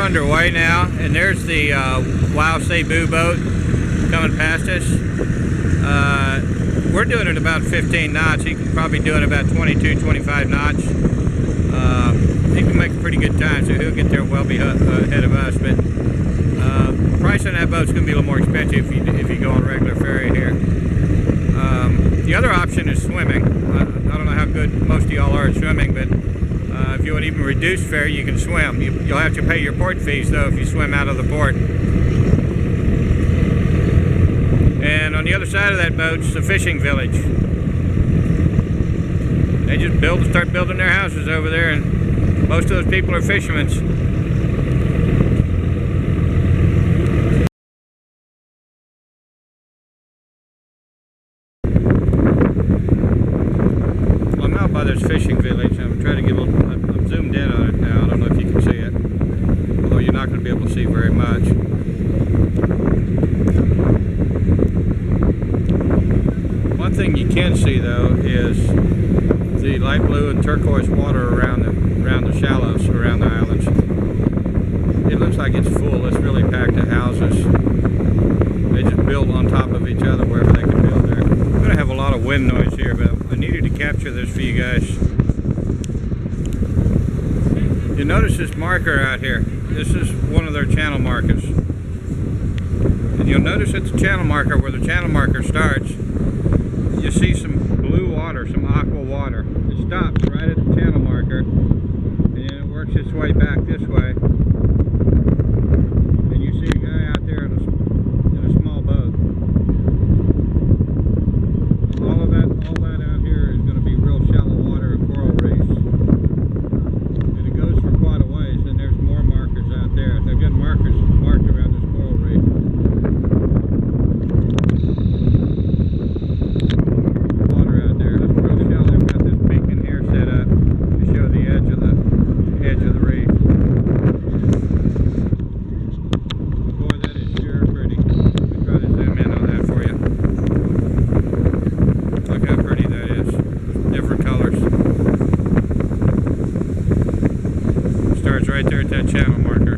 underway now, and there's the Wow Cebu boat coming past us. We're doing it about 15 knots. He can probably do it about 22, 25 knots. He can make a pretty good time, so he'll get there well ahead of us. But the price on that boat's going to be a little more expensive if you go on regular ferry here. The other option is swimming. I don't know how good most of y'all are at swimming, but if you would even reduce ferry, you can swim. You'll have to pay your port fees, though, if you swim out of the port. And on the other side of that boat's a fishing village. They just start building their houses over there, and most of those people are fishermen. Well, I'm out by this fishing village. I'm trying to get a little. I'm zoomed in on it now. I don't know if you can see it, although you're not going to be able to see very much. One thing you can see, though, is the light blue and turquoise water around the shallows around the islands. It looks like it's full. It's really packed to houses. They just build on top of each other wherever they can build there. I'm going to have a lot of wind noise here, but I needed to capture this for you guys. You notice this marker out here. This is one of their channel markers. And you'll notice at the channel marker, where the channel marker starts, you see some blue water, some aqua water. It stops right at the channel marker, and then it works its way back this way. And you see a guy out there in a small boat. All that out here is going to be real shallow water and coral reefs. And it goes for quite a ways, and there's more markers out there. They've got markers marked around this coral reef. Right there at that channel marker.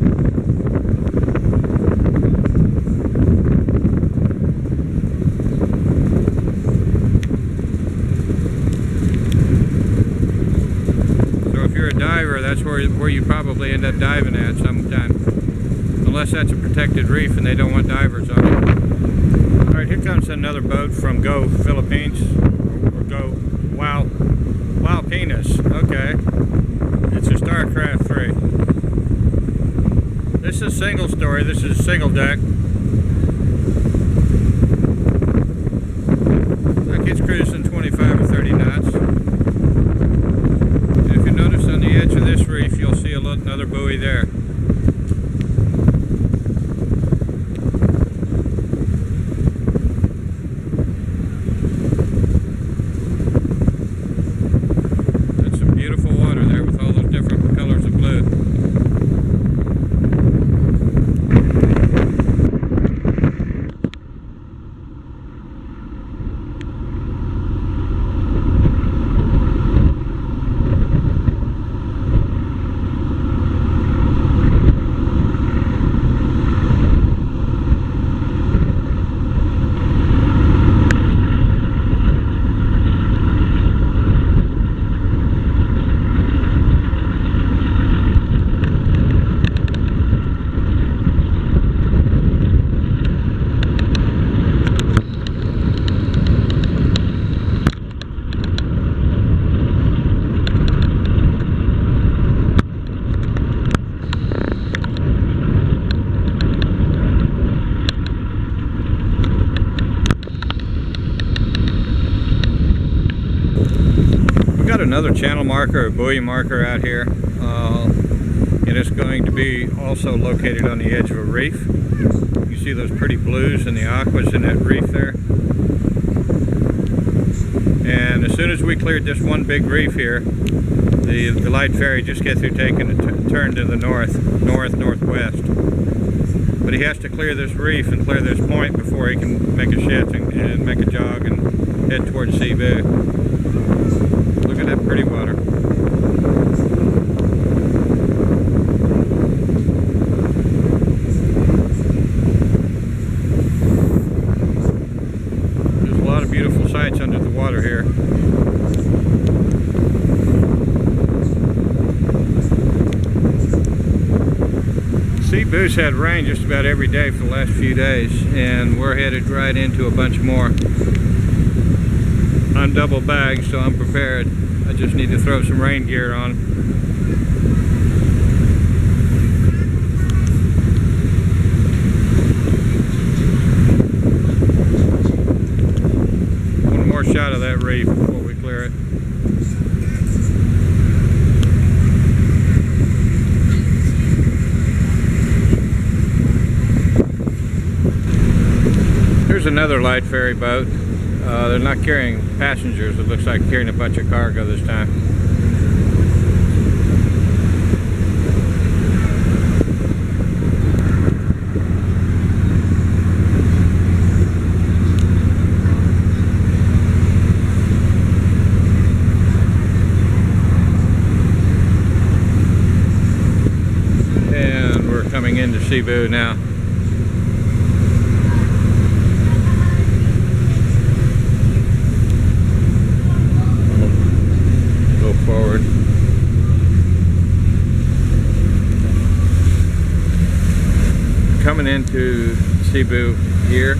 So if you're a diver, that's where you probably end up diving at sometime, unless that's a protected reef and they don't want divers on it. Alright, here comes another boat from Go Philippines, or Go Wow Penis. Okay, it's a Starcraft 3. This is a single story. This is a single deck. Like it's cruising 25 or 30 knots. And if you notice on the edge of this reef, you'll see another buoy there. That's some beautiful water there with all those different colors of blue. Another channel marker, or buoy marker out here. It is going to be also located on the edge of a reef. You see those pretty blues and the aquas in that reef there. And as soon as we cleared this one big reef here, the light ferry just get through taking a turn to the northwest. But he has to clear this reef and clear this point before he can make a shift and make a jog and head towards Cebu. Look at that pretty water. over here. Cebu's had rain just about every day for the last few days, and we're headed right into a bunch more. I'm double bagged, so I'm prepared. I just need to throw some rain gear on. One more shot of that reef before we clear it. Here's another light ferry boat. They're not carrying passengers. It looks like carrying a bunch of cargo this time. And we're coming into Cebu now. Forward. Coming into Cebu here.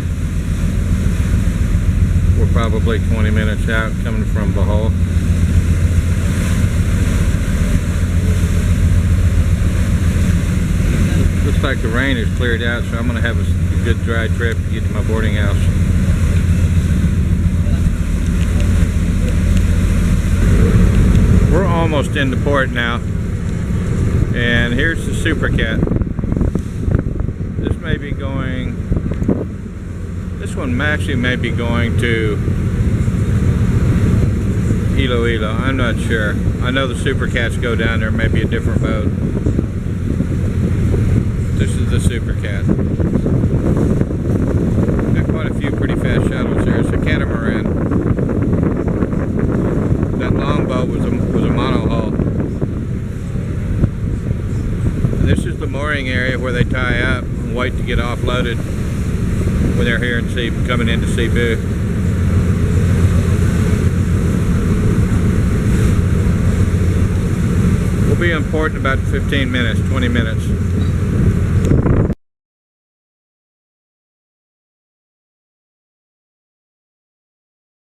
We're probably 20 minutes out coming from Bohol. Looks like the rain has cleared out, so I'm going to have a good dry trip to get to my boarding house. We're almost into port now, and here's the Super Cat. This may be going, this one actually may be going to Iloilo. I'm not sure. I know the Super Cats go down there, maybe a different boat. This is the Super Cat. Got quite a few pretty fast shuttles here. It's a catamaran. That long boat was a monohull. This is the mooring area where they tie up and wait to get offloaded when they're here in Cebu, coming into Cebu. We'll be in port in about 15 minutes, 20 minutes.